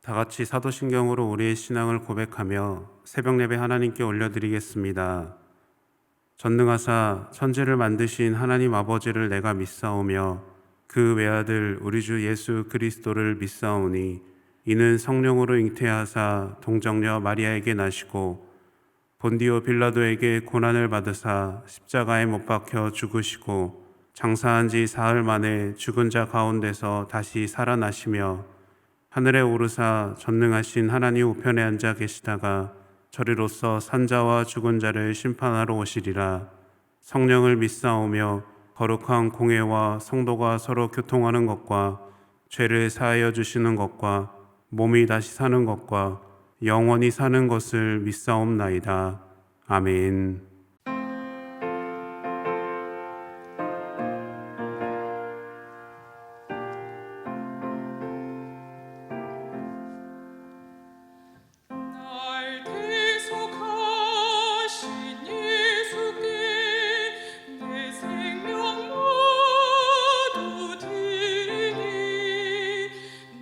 다 같이 사도신경으로 우리의 신앙을 고백하며 새벽 예배 하나님께 올려드리겠습니다. 전능하사 천지를 만드신 하나님 아버지를 내가 믿사오며 그 외아들 우리 주 예수 그리스도를 믿사오니 이는 성령으로 잉태하사 동정녀 마리아에게 나시고 본디오 빌라도에게 고난을 받으사 십자가에 못 박혀 죽으시고 장사한 지 사흘 만에 죽은 자 가운데서 다시 살아나시며 하늘에 오르사 전능하신 하나님 우편에 앉아 계시다가 저리로서 산자와 죽은 자를 심판하러 오시리라. 성령을 믿사오며 거룩한 공회와 성도가 서로 교통하는 것과 죄를 사하여 주시는 것과 몸이 다시 사는 것과 영원히 사는 것을 믿사옵나이다. 아멘. 날 대속하신 예수께 내 생명 모두 드리니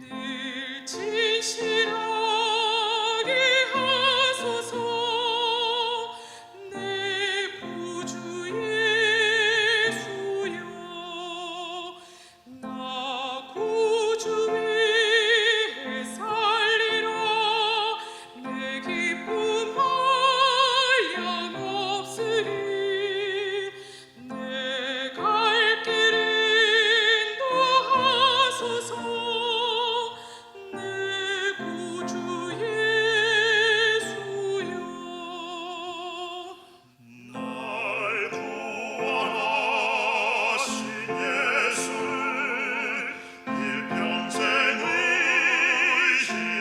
늘 진실하게 하소서. 내 구주 예수여, 나 구주 위에 살리라. 내 기쁨 한량없으리. 내 갈 길을 인도하소서. 내 구주 예수여. 날 구원하신 예수를 일평생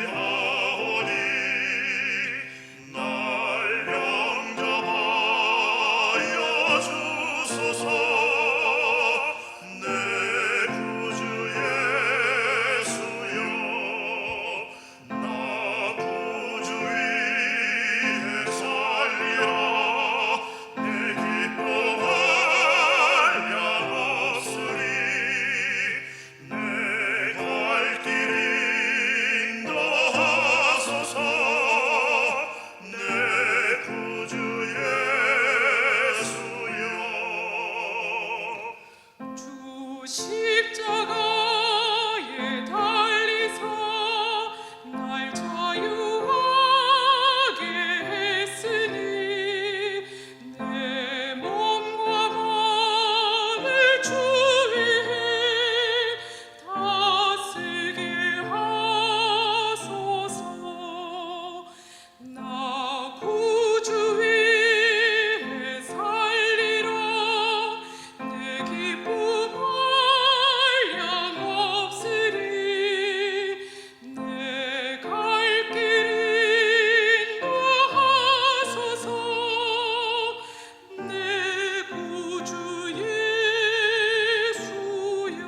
의지하오니 날 영접하여 주소서. 내 구주 예수여, 나 구주 위에 살리라. 내 기쁨 한량없으리. 내 갈 길 인도하소서. 내 구주 예수여. 주 십자가에 달리사 날 자유하게 했으니 내 몸과 마음을 주 위에 다스게 하소서. 나 구주 위에 살리라. 내 기쁨 한량없으리. 내 갈 길 인도하소서. 내 구주 예수여.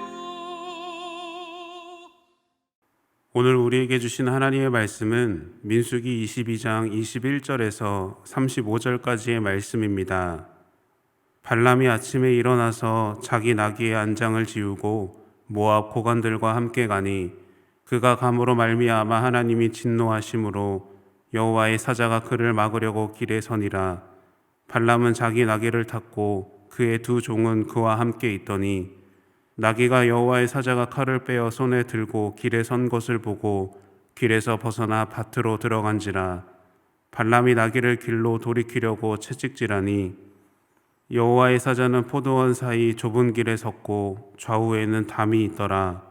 오늘 우리에게 주신 하나님의 말씀은 민수기 22장 21절에서 35절까지의 말씀입니다. 발람이 아침에 일어나서 자기 나귀의 안장을 지우고 모압 고관들과 함께 가니 그가 감으로 말미암아 하나님이 진노하심으로 여호와의 사자가 그를 막으려고 길에 서니라. 발람은 자기 나귀를 탔고 그의 두 종은 그와 함께 있더니 나귀가 여호와의 사자가 칼을 빼어 손에 들고 길에 선 것을 보고 길에서 벗어나 밭으로 들어간지라. 발람이 나귀를 길로 돌이키려고 채찍질하니 여호와의 사자는 포도원 사이 좁은 길에 섰고 좌우에는 담이 있더라.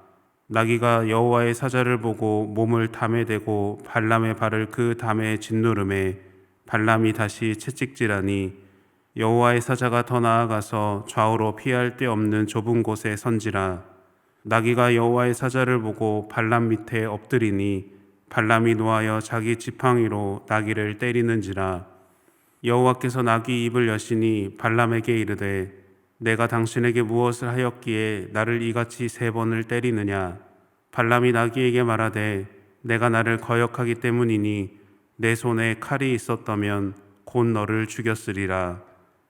나귀가 여호와의 사자를 보고 몸을 담에 대고 발람의 발을 그 담에 짓누르매 발람이 다시 채찍질하니 여호와의 사자가 더 나아가서 좌우로 피할 데 없는 좁은 곳에 선지라. 나귀가 여호와의 사자를 보고 발람 밑에 엎드리니 발람이 노하여 자기 지팡이로 나귀를 때리는지라. 여호와께서 나귀 입을 여시니 발람에게 이르되 내가 당신에게 무엇을 하였기에 나를 이같이 3번을 때리느냐. 발람이 나귀에게 말하되 내가 나를 거역하기 때문이니 내 손에 칼이 있었다면 곧 너를 죽였으리라.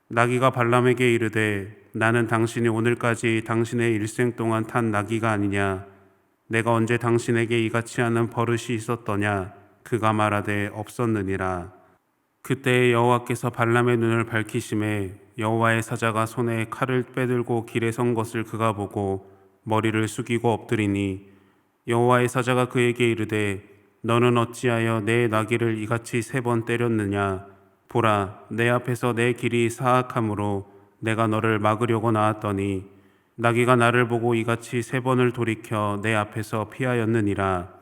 나귀가 발람에게 이르되 나는 당신이 오늘까지 당신의 일생 동안 탄 나귀가 아니냐. 내가 언제 당신에게 이같이 하는 버릇이 있었더냐? 그가 말하되 없었느니라. 그때 여호와께서 발람의 눈을 밝히심에 여호와의 사자가 손에 칼을 빼들고 길에 선 것을 그가 보고 머리를 숙이고 엎드리니 여호와의 사자가 그에게 이르되 너는 어찌하여 내 나귀를 이같이 3번 때렸느냐? 보라, 내 앞에서 내 길이 사악함으로 내가 너를 막으려고 나왔더니 나귀가 나를 보고 이같이 3번을 돌이켜 내 앞에서 피하였느니라.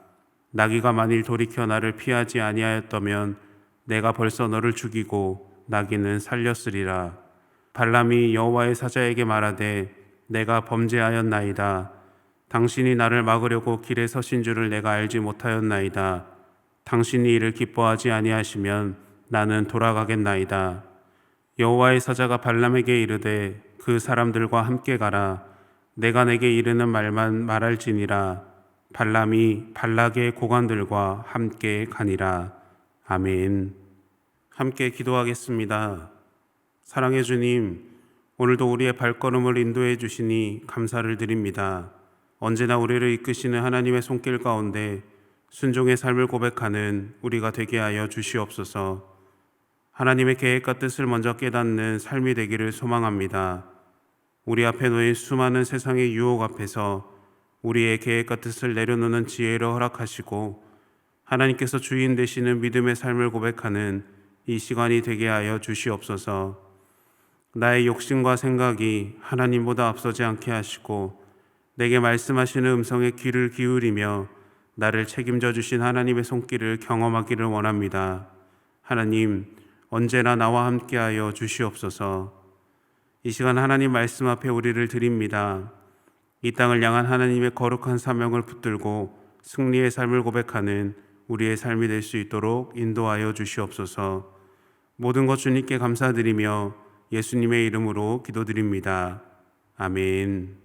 나귀가 만일 돌이켜 나를 피하지 아니하였다면 내가 벌써 너를 죽이고 나귀는 살렸으리라. 발람이 여호와의 사자에게 말하되 내가 범죄하였나이다. 당신이 나를 막으려고 길에 서신 줄을 내가 알지 못하였나이다. 당신이 이를 기뻐하지 아니하시면 나는 돌아가겠나이다. 여호와의 사자가 발람에게 이르되 그 사람들과 함께 가라. 내가 내게 이르는 말만 말할지니라. 발람이 발락의 고관들과 함께 가니라. 아멘. 함께 기도하겠습니다. 사랑해 주님, 오늘도 우리의 발걸음을 인도해 주시니 감사를 드립니다. 언제나 우리를 이끄시는 하나님의 손길 가운데 순종의 삶을 고백하는 우리가 되게 하여 주시옵소서. 하나님의 계획과 뜻을 먼저 깨닫는 삶이 되기를 소망합니다. 우리 앞에 놓인 수많은 세상의 유혹 앞에서 우리의 계획과 뜻을 내려놓는 지혜를 허락하시고 하나님께서 주인 되시는 믿음의 삶을 고백하는 이 시간이 되게 하여 주시옵소서. 나의 욕심과 생각이 하나님보다 앞서지 않게 하시고 내게 말씀하시는 음성에 귀를 기울이며 나를 책임져 주신 하나님의 손길을 경험하기를 원합니다. 하나님, 언제나 나와 함께하여 주시옵소서. 이 시간 하나님 말씀 앞에 우리를 드립니다. 이 땅을 향한 하나님의 거룩한 사명을 붙들고 승리의 삶을 고백하는 우리의 삶이 될 수 있도록 인도하여 주시옵소서. 모든 것 주님께 감사드리며 예수님의 이름으로 기도드립니다. 아멘.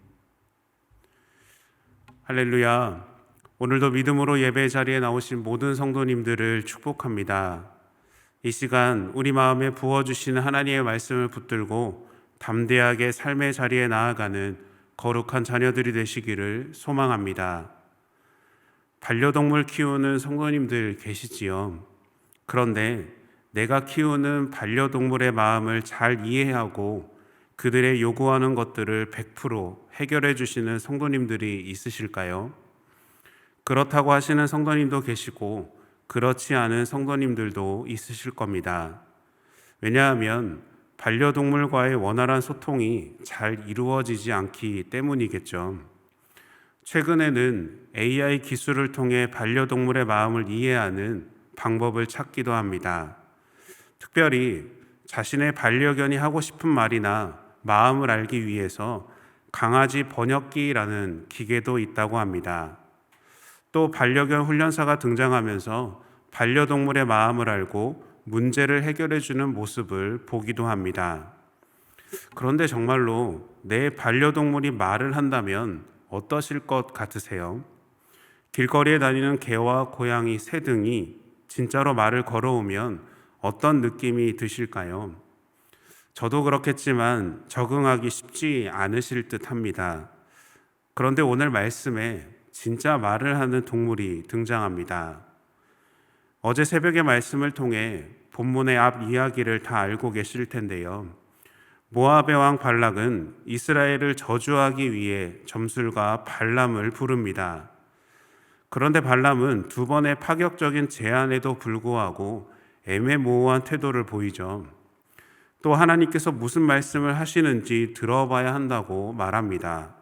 할렐루야. 오늘도 믿음으로 예배 자리에 나오신 모든 성도님들을 축복합니다. 이 시간 우리 마음에 부어주시는 하나님의 말씀을 붙들고 담대하게 삶의 자리에 나아가는 거룩한 자녀들이 되시기를 소망합니다. 반려동물 키우는 성도님들 계시지요? 그런데 내가 키우는 반려동물의 마음을 잘 이해하고 그들의 요구하는 것들을 100% 해결해 주시는 성도님들이 있으실까요? 그렇다고 하시는 성도님도 계시고 그렇지 않은 성도님들도 있으실 겁니다. 왜냐하면 반려동물과의 원활한 소통이 잘 이루어지지 않기 때문이겠죠. 최근에는 AI 기술을 통해 반려동물의 마음을 이해하는 방법을 찾기도 합니다. 특별히 자신의 반려견이 하고 싶은 말이나 마음을 알기 위해서 강아지 번역기라는 기계도 있다고 합니다. 또 반려견 훈련사가 등장하면서 반려동물의 마음을 알고 문제를 해결해주는 모습을 보기도 합니다. 그런데 정말로 내 반려동물이 말을 한다면 어떠실 것 같으세요? 길거리에 다니는 개와 고양이, 새 등이 진짜로 말을 걸어오면 어떤 느낌이 드실까요? 저도 그렇겠지만 적응하기 쉽지 않으실 듯 합니다. 그런데 오늘 말씀에 진짜 말을 하는 동물이 등장합니다. 어제 새벽의 말씀을 통해 본문의 앞 이야기를 다 알고 계실 텐데요. 모압의 왕 발락은 이스라엘을 저주하기 위해 점술가 발람을 부릅니다. 그런데 발람은 2번의 파격적인 제안에도 불구하고 애매모호한 태도를 보이죠. 또 하나님께서 무슨 말씀을 하시는지 들어봐야 한다고 말합니다.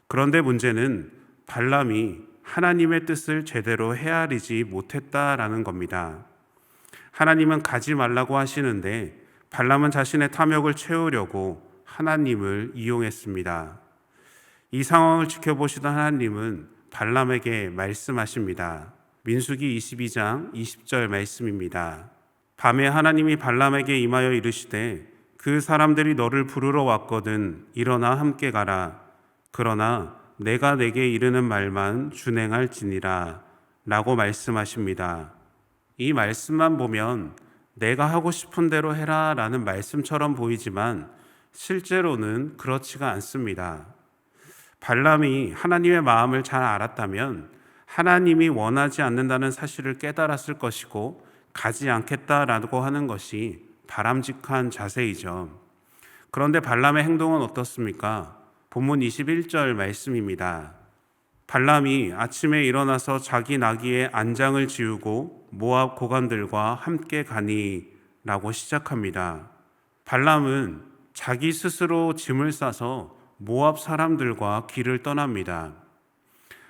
그런데 문제는 발람이 하나님의 뜻을 제대로 헤아리지 못했다라는 겁니다. 하나님은 가지 말라고 하시는데 발람은 자신의 탐욕을 채우려고 하나님을 이용했습니다. 이 상황을 지켜보시던 하나님은 발람에게 말씀하십니다. 민수기 22장 20절 말씀입니다. 밤에 하나님이 발람에게 임하여 이르시되 그 사람들이 너를 부르러 왔거든 일어나 함께 가라. 그러나 내가 내게 이르는 말만 준행할지니라 라고 말씀하십니다. 이 말씀만 보면 내가 하고 싶은 대로 해라 라는 말씀처럼 보이지만 실제로는 그렇지가 않습니다. 발람이 하나님의 마음을 잘 알았다면 하나님이 원하지 않는다는 사실을 깨달았을 것이고 가지 않겠다라고 하는 것이 바람직한 자세이죠. 그런데 발람의 행동은 어떻습니까? 본문 21절 말씀입니다. 발람이 아침에 일어나서 자기 나귀의 안장을 지우고 모압 고관들과 함께 가니 라고 시작합니다. 발람은 자기 스스로 짐을 싸서 모압 사람들과 길을 떠납니다.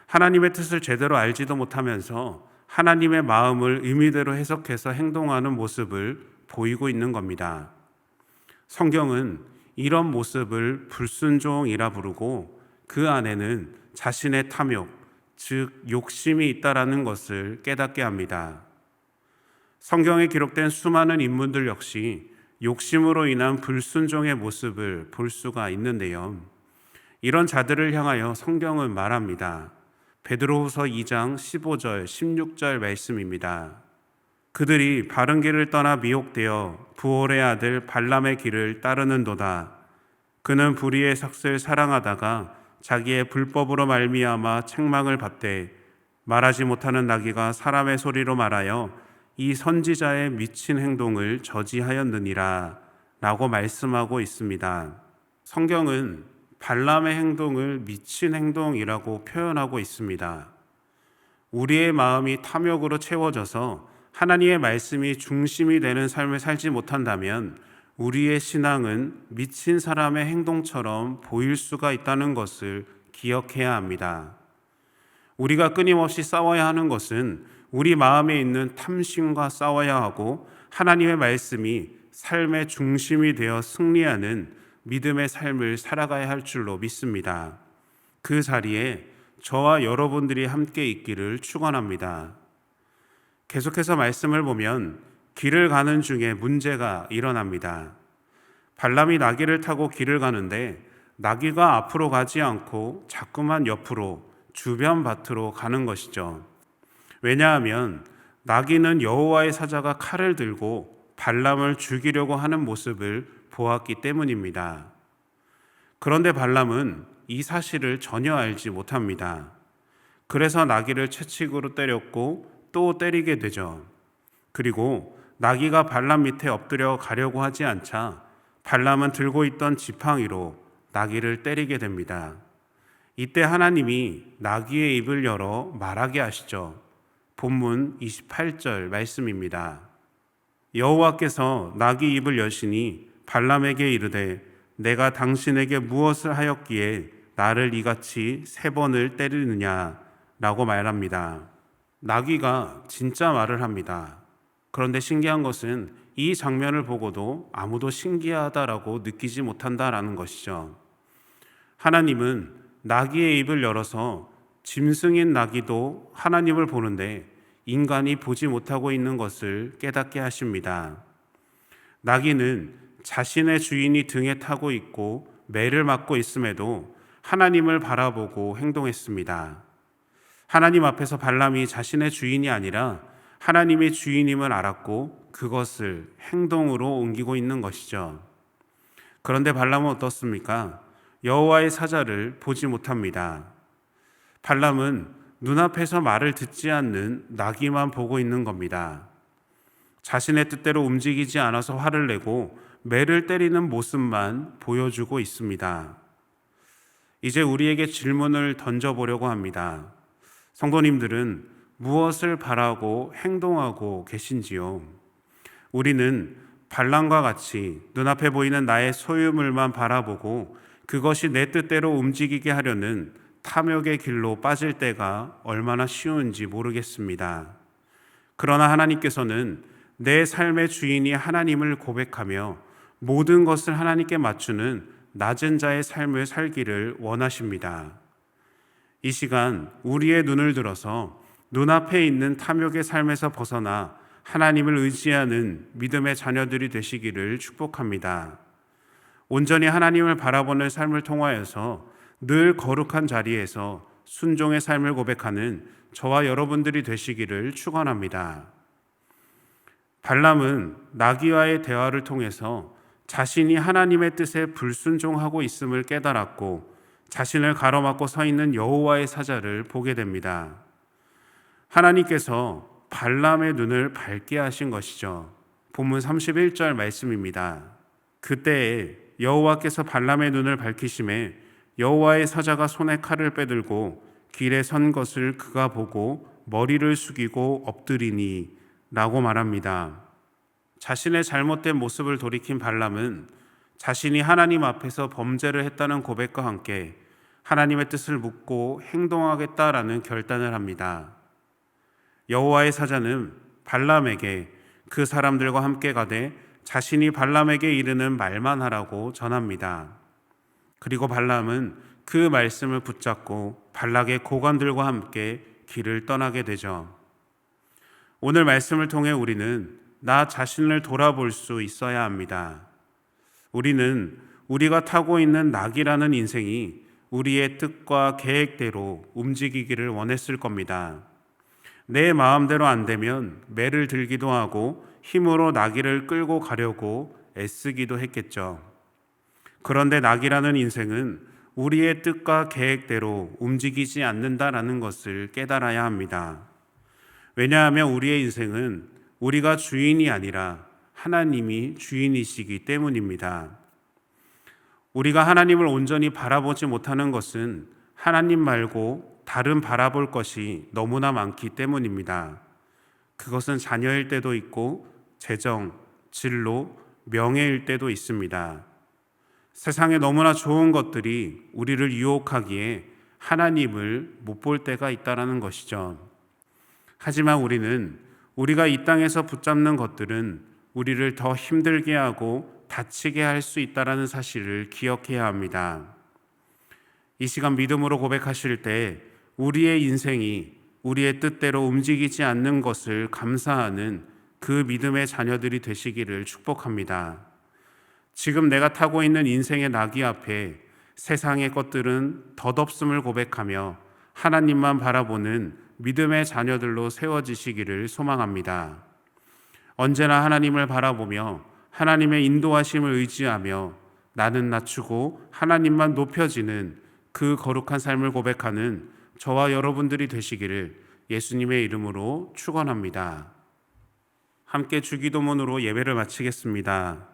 하나님의 뜻을 제대로 알지도 못하면서 하나님의 마음을 의미대로 해석해서 행동하는 모습을 보이고 있는 겁니다. 성경은 이런 모습을 불순종이라 부르고 그 안에는 자신의 탐욕, 즉 욕심이 있다라는 것을 깨닫게 합니다. 성경에 기록된 수많은 인물들 역시 욕심으로 인한 불순종의 모습을 볼 수가 있는데요. 이런 자들을 향하여 성경은 말합니다. 베드로후서 2장 15절, 16절 말씀입니다. 그들이 바른 길을 떠나 미혹되어 부올의 아들 발람의 길을 따르는도다. 그는 불의의 삭슬 사랑하다가 자기의 불법으로 말미암아 책망을 받되 말하지 못하는 나귀가 사람의 소리로 말하여 이 선지자의 미친 행동을 저지하였느니라 라고 말씀하고 있습니다. 성경은 발람의 행동을 미친 행동이라고 표현하고 있습니다. 우리의 마음이 탐욕으로 채워져서 하나님의 말씀이 중심이 되는 삶을 살지 못한다면 우리의 신앙은 미친 사람의 행동처럼 보일 수가 있다는 것을 기억해야 합니다. 우리가 끊임없이 싸워야 하는 것은 우리 마음에 있는 탐심과 싸워야 하고 하나님의 말씀이 삶의 중심이 되어 승리하는 믿음의 삶을 살아가야 할 줄로 믿습니다. 그 자리에 저와 여러분들이 함께 있기를 축원합니다. 계속해서 말씀을 보면 길을 가는 중에 문제가 일어납니다. 발람이 나귀를 타고 길을 가는데 나귀가 앞으로 가지 않고 자꾸만 옆으로 주변 밭으로 가는 것이죠. 왜냐하면 나귀는 여호와의 사자가 칼을 들고 발람을 죽이려고 하는 모습을 보았기 때문입니다. 그런데 발람은 이 사실을 전혀 알지 못합니다. 그래서 나귀를 채찍으로 때렸고 또 때리게 되죠. 그리고 나귀가 발람 밑에 엎드려 가려고 하지 않자 발람은 들고 있던 지팡이로 나귀를 때리게 됩니다. 이때 하나님이 나귀의 입을 열어 말하게 하시죠. 본문 28절 말씀입니다. 여호와께서 나귀 입을 여시니 발람에게 이르되 내가 당신에게 무엇을 하였기에 나를 이같이 3번을 때리느냐 라고 말합니다. 나귀가 진짜 말을 합니다. 그런데 신기한 것은 이 장면을 보고도 아무도 신기하다라고 느끼지 못한다라는 것이죠. 하나님은 나귀의 입을 열어서 짐승인 나귀도 하나님을 보는데 인간이 보지 못하고 있는 것을 깨닫게 하십니다. 나귀는 자신의 주인이 등에 타고 있고 매를 맞고 있음에도 하나님을 바라보고 행동했습니다. 하나님 앞에서 발람이 자신의 주인이 아니라 하나님의 주인임을 알았고 그것을 행동으로 옮기고 있는 것이죠. 그런데 발람은 어떻습니까? 여호와의 사자를 보지 못합니다. 발람은 눈앞에서 말을 듣지 않는 나귀만 보고 있는 겁니다. 자신의 뜻대로 움직이지 않아서 화를 내고 매를 때리는 모습만 보여주고 있습니다. 이제 우리에게 질문을 던져보려고 합니다. 성도님들은 무엇을 바라고 행동하고 계신지요? 우리는 발람과 같이 눈앞에 보이는 나의 소유물만 바라보고 그것이 내 뜻대로 움직이게 하려는 탐욕의 길로 빠질 때가 얼마나 쉬운지 모르겠습니다. 그러나 하나님께서는 내 삶의 주인이 하나님을 고백하며 모든 것을 하나님께 맞추는 낮은 자의 삶을 살기를 원하십니다. 이 시간 우리의 눈을 들어서 눈앞에 있는 탐욕의 삶에서 벗어나 하나님을 의지하는 믿음의 자녀들이 되시기를 축복합니다. 온전히 하나님을 바라보는 삶을 통하여서 늘 거룩한 자리에서 순종의 삶을 고백하는 저와 여러분들이 되시기를 축원합니다. 발람은 나귀와의 대화를 통해서 자신이 하나님의 뜻에 불순종하고 있음을 깨달았고 자신을 가로막고 서 있는 여호와의 사자를 보게 됩니다. 하나님께서 발람의 눈을 밝게 하신 것이죠. 본문 31절 말씀입니다. 그때에 여호와께서 발람의 눈을 밝히심에 여호와의 사자가 손에 칼을 빼들고 길에 선 것을 그가 보고 머리를 숙이고 엎드리니 라고 말합니다. 자신의 잘못된 모습을 돌이킨 발람은 자신이 하나님 앞에서 범죄를 했다는 고백과 함께 하나님의 뜻을 묻고 행동하겠다라는 결단을 합니다. 여호와의 사자는 발람에게 그 사람들과 함께 가되 자신이 발람에게 이르는 말만 하라고 전합니다. 그리고 발람은 그 말씀을 붙잡고 발락의 고관들과 함께 길을 떠나게 되죠. 오늘 말씀을 통해 우리는 나 자신을 돌아볼 수 있어야 합니다. 우리는 우리가 타고 있는 낙이라는 인생이 우리의 뜻과 계획대로 움직이기를 원했을 겁니다. 내 마음대로 안 되면 매를 들기도 하고 힘으로 나귀를 끌고 가려고 애쓰기도 했겠죠. 그런데 낙이라는 인생은 우리의 뜻과 계획대로 움직이지 않는다라는 것을 깨달아야 합니다. 왜냐하면 우리의 인생은 우리가 주인이 아니라 하나님이 주인이시기 때문입니다. 우리가 하나님을 온전히 바라보지 못하는 것은 하나님 말고 다른 바라볼 것이 너무나 많기 때문입니다. 그것은 자녀일 때도 있고 재정, 진로, 명예일 때도 있습니다. 세상에 너무나 좋은 것들이 우리를 유혹하기에 하나님을 못 볼 때가 있다는 것이죠. 하지만 우리는 우리가 이 땅에서 붙잡는 것들은 우리를 더 힘들게 하고 다치게 할 수 있다는 사실을 기억해야 합니다. 이 시간 믿음으로 고백하실 때 우리의 인생이 우리의 뜻대로 움직이지 않는 것을 감사하는 그 믿음의 자녀들이 되시기를 축복합니다. 지금 내가 타고 있는 인생의 낙이 앞에 세상의 것들은 덧없음을 고백하며 하나님만 바라보는 믿음의 자녀들로 세워지시기를 소망합니다. 언제나 하나님을 바라보며 하나님의 인도하심을 의지하며 나는 낮추고 하나님만 높여지는 그 거룩한 삶을 고백하는 저와 여러분들이 되시기를 예수님의 이름으로 축원합니다. 함께 주기도문으로 예배를 마치겠습니다.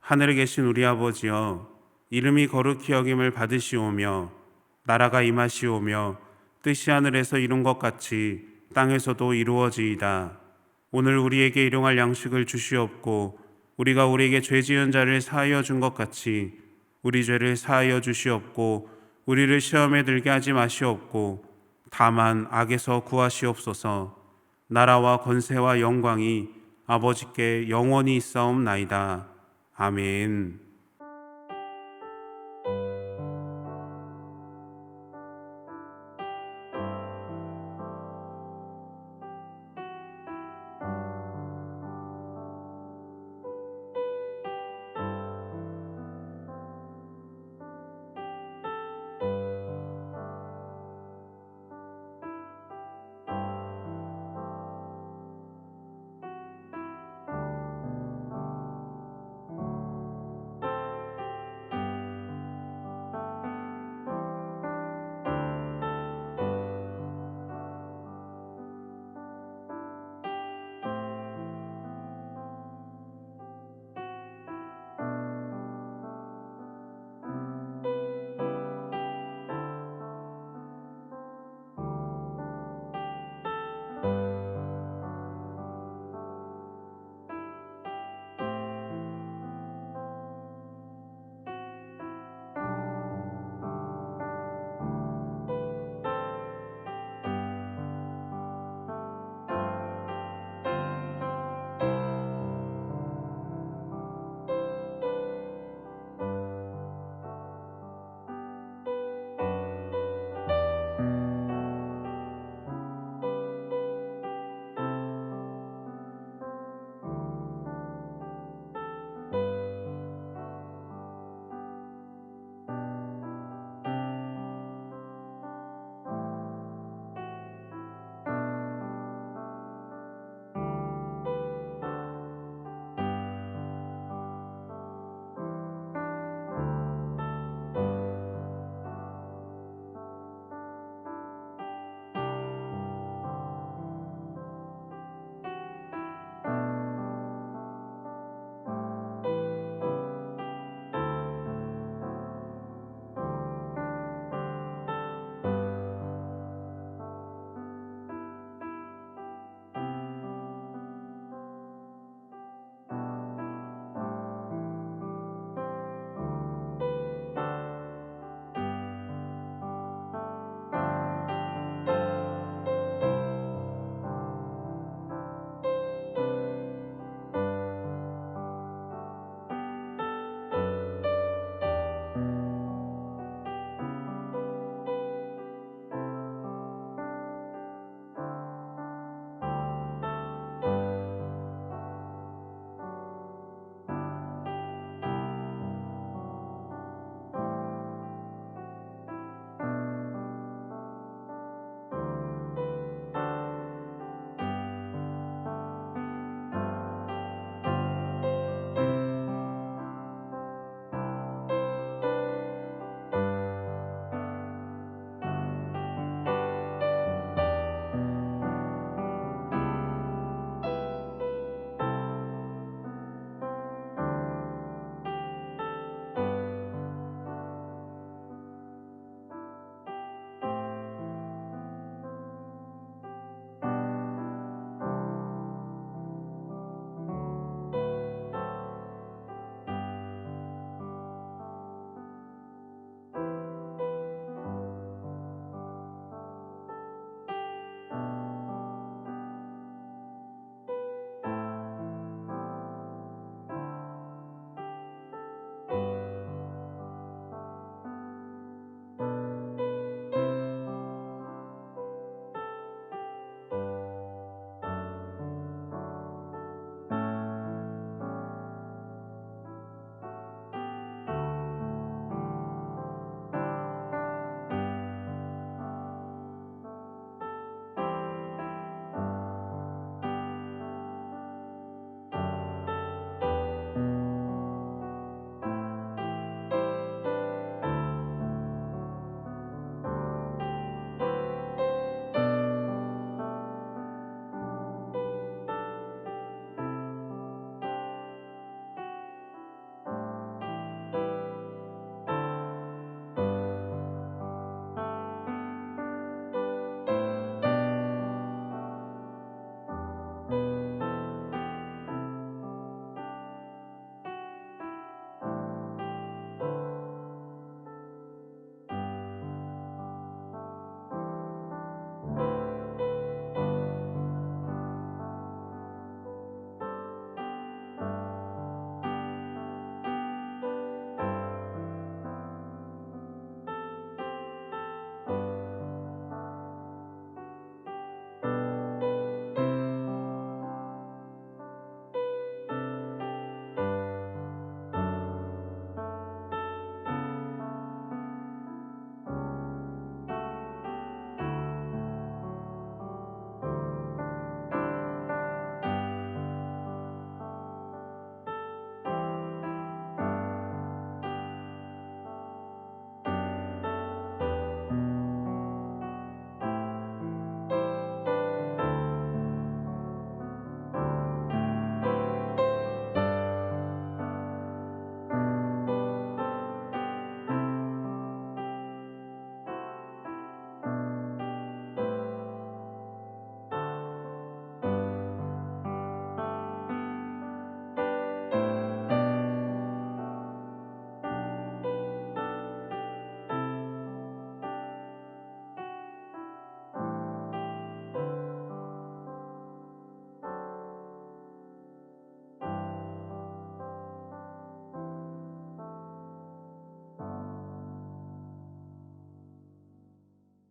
하늘에 계신 우리 아버지여, 이름이 거룩히 여김을 받으시오며 나라가 임하시오며 뜻이 하늘에서 이룬 것 같이 땅에서도 이루어지이다. 오늘 우리에게 일용할 양식을 주시옵고 우리가 우리에게 죄 지은 자를 사하여 준 것 같이 우리 죄를 사하여 주시옵고 우리를 시험에 들게 하지 마시옵고 다만 악에서 구하시옵소서. 나라와 권세와 영광이 아버지께 영원히 있사옵나이다. 아멘.